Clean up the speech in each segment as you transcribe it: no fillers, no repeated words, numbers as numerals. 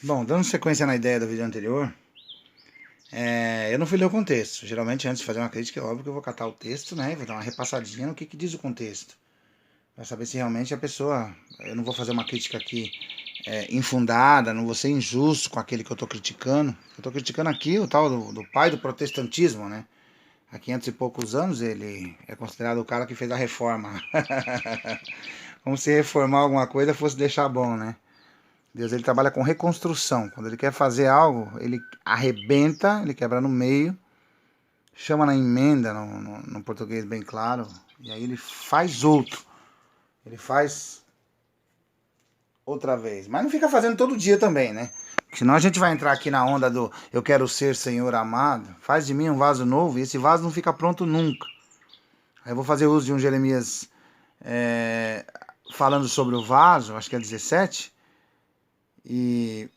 Bom, dando sequência na ideia do vídeo anterior, eu não fui ler o contexto. Geralmente, antes de fazer uma crítica, é óbvio que eu vou catar o texto, né? E vou dar uma repassadinha no que diz o contexto. Para saber se realmente a pessoa. Eu não vou fazer uma crítica aqui infundada, não vou ser injusto com aquele que eu estou criticando. Eu estou criticando aqui o tal do pai do protestantismo, né? Há 500 e poucos anos ele é considerado o cara que fez a reforma. Como se reformar alguma coisa fosse deixar bom, né? Deus ele trabalha com reconstrução. Quando ele quer fazer algo, ele arrebenta, ele quebra no meio, chama na emenda, no português bem claro, e aí ele faz outro. Ele faz outra vez. Mas não fica fazendo todo dia também, né? Senão a gente vai entrar aqui na onda do eu quero ser Senhor amado. Faz de mim um vaso novo e esse vaso não fica pronto nunca. Aí eu vou fazer uso de um Jeremias falando sobre o vaso, acho que é 17. E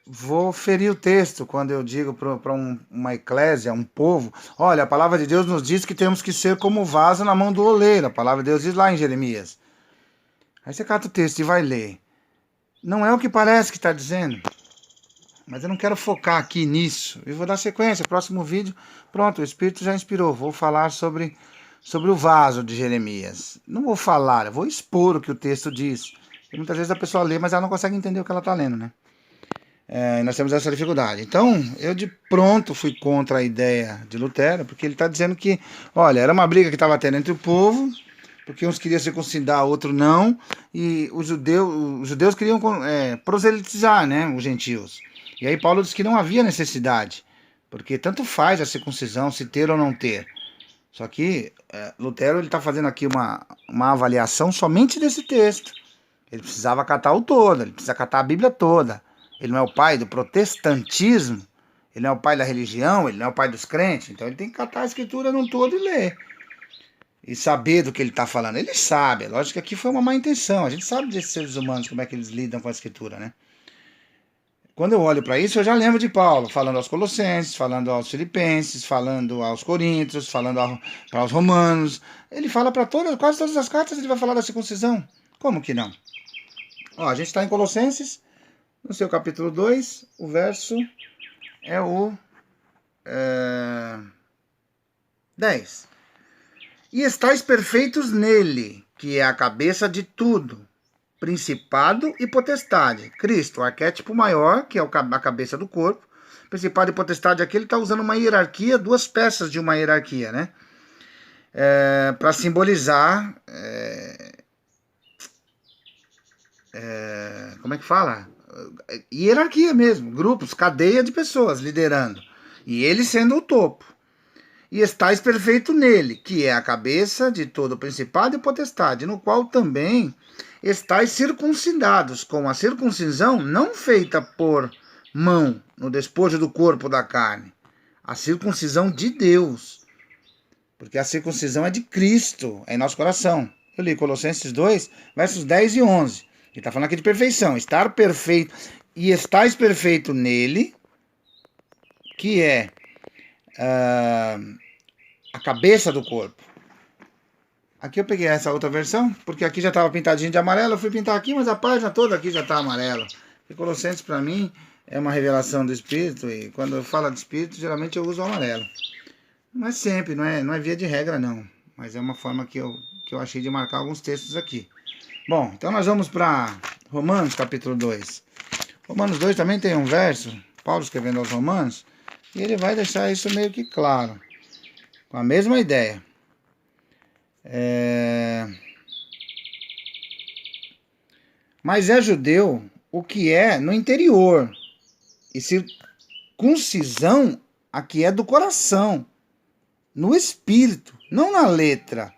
vou ferir o texto quando eu digo para uma eclésia, um povo, olha, a palavra de Deus nos diz que temos que ser como vaso na mão do oleiro. A palavra de Deus diz lá em Jeremias. Aí você cata o texto e vai ler. Não é o que parece que está dizendo. Mas eu não quero focar aqui nisso. Eu vou dar sequência. Próximo vídeo, pronto, o Espírito já inspirou. Vou falar sobre o vaso de Jeremias. Não vou falar, eu vou expor o que o texto diz. E muitas vezes a pessoa lê, mas ela não consegue entender o que ela está lendo, né? E nós temos essa dificuldade. Então, eu de pronto fui contra a ideia de Lutero, porque ele está dizendo que, olha, era uma briga que estava tendo entre o povo, porque uns queriam circuncidar, outro não, e os judeus queriam proselitizar, né, os gentios. E aí Paulo disse que não havia necessidade, porque tanto faz a circuncisão, se ter ou não ter. Só que Lutero está fazendo aqui uma avaliação somente desse texto. Ele precisava catar o todo, ele precisa catar a Bíblia toda. Ele não é o pai do protestantismo, ele não é o pai da religião, ele não é o pai dos crentes. Então ele tem que catar a escritura num todo e ler. E saber do que ele está falando. Ele sabe, é lógico que aqui foi uma má intenção. A gente sabe desses seres humanos, como é que eles lidam com a escritura, né? Quando eu olho para isso, eu já lembro de Paulo, falando aos Colossenses, falando aos Filipenses, falando aos Coríntios, falando para os Romanos. Ele fala para quase todas as cartas, ele vai falar da circuncisão. Como que não? Ó, a gente está em Colossenses, no seu capítulo 2, o verso é o 10. E estáis perfeitos nele, que é a cabeça de tudo, principado e potestade. Cristo, o arquétipo maior, que é a cabeça do corpo. Principado e potestade aqui, ele está usando uma hierarquia, duas peças de uma hierarquia, né? Para simbolizar... como é que fala? Hierarquia mesmo, grupos, cadeia de pessoas liderando. E ele sendo o topo. E estáis perfeito nele, que é a cabeça de todo principado e potestade, no qual também estáis circuncidados, com a circuncisão não feita por mão, no despojo do corpo da carne, a circuncisão de Deus, porque a circuncisão é de Cristo, é em nosso coração. Eu li Colossenses 2, versos 10 e 11. Ele está falando aqui de perfeição, estar perfeito, e estáis perfeito nele, que é a cabeça do corpo. Aqui eu peguei essa outra versão, porque aqui já estava pintadinho de amarelo, eu fui pintar aqui, mas a página toda aqui já está amarela. E Colossenses para mim é uma revelação do Espírito, e quando eu falo de Espírito, geralmente eu uso o amarelo. Não é sempre, não é via de regra não, mas é uma forma que eu achei de marcar alguns textos aqui. Bom, então nós vamos para Romanos capítulo 2. Romanos 2 também tem um verso, Paulo escrevendo aos Romanos, e ele vai deixar isso meio que claro, com a mesma ideia. Mas é judeu o que é no interior, e circuncisão a que é do coração, no espírito, não na letra,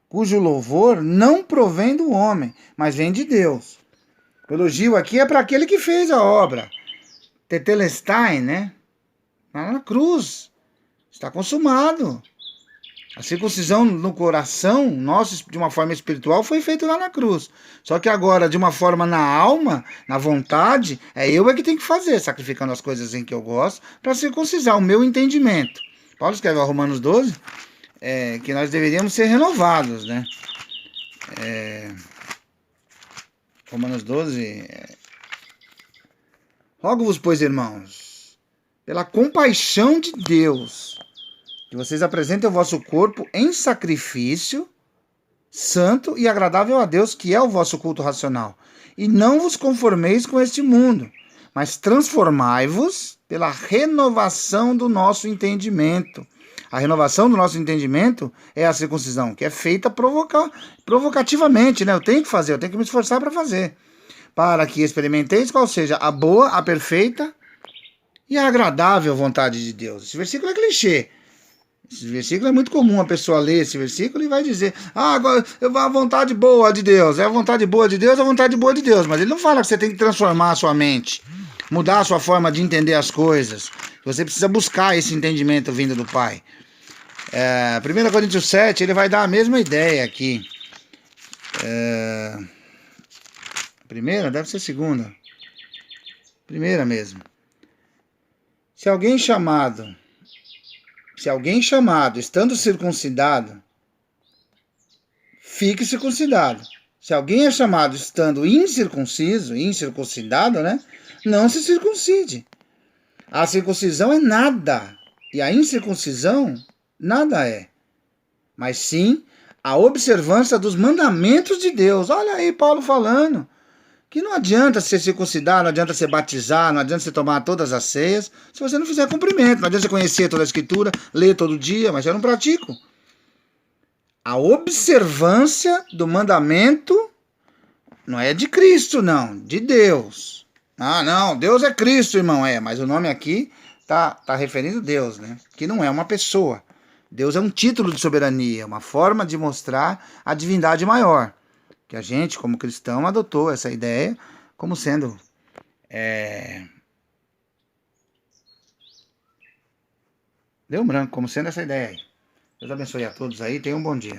cujo louvor não provém do homem, mas vem de Deus. O elogio aqui é para aquele que fez a obra. Tetelestai, né? Na cruz. Está consumado. A circuncisão no coração nosso, de uma forma espiritual, foi feita lá na cruz. Só que agora, de uma forma na alma, na vontade, eu que tenho que fazer, sacrificando as coisas em que eu gosto, para circuncisar o meu entendimento. Paulo escreve a Romanos 12, que nós deveríamos ser renovados, né? Romanos 12, Rogo-vos, pois, irmãos, pela compaixão de Deus, que vocês apresentem o vosso corpo em sacrifício santo e agradável a Deus, que é o vosso culto racional. E não vos conformeis com este mundo, mas transformai-vos pela renovação do nosso entendimento. A renovação do nosso entendimento é a circuncisão, que é feita provocativamente, né? Eu tenho que fazer, eu tenho que me esforçar para fazer. Para que experimenteis qual seja a boa, a perfeita e a agradável vontade de Deus. Esse versículo é clichê. Esse versículo é muito comum a pessoa ler esse versículo e vai dizer: ah, agora a vontade boa de Deus, é a vontade boa de Deus, é a vontade boa de Deus. Mas ele não fala que você tem que transformar a sua mente, mudar a sua forma de entender as coisas. Você precisa buscar esse entendimento vindo do Pai. 1 Coríntios 7, ele vai dar a mesma ideia aqui. Primeira? Deve ser segunda. Primeira mesmo. Se alguém chamado, estando circuncidado, fique circuncidado. Se alguém é chamado estando incircuncidado, né? Não se circuncide. A circuncisão é nada, e a incircuncisão nada é. Mas sim a observância dos mandamentos de Deus. Olha aí Paulo falando que não adianta ser circuncidar, não adianta ser batizar, não adianta você tomar todas as ceias, se você não fizer cumprimento. Não adianta você conhecer toda a Escritura, ler todo dia, mas eu não pratico. A observância do mandamento não é de Cristo, não, de Deus. Ah, não, Deus é Cristo, irmão, mas o nome aqui tá referindo a Deus, né? Que não é uma pessoa. Deus é um título de soberania, uma forma de mostrar a divindade maior. Que a gente, como cristão, adotou essa ideia como sendo deu um branco, como sendo essa ideia aí. Deus abençoe a todos aí, tenham um bom dia.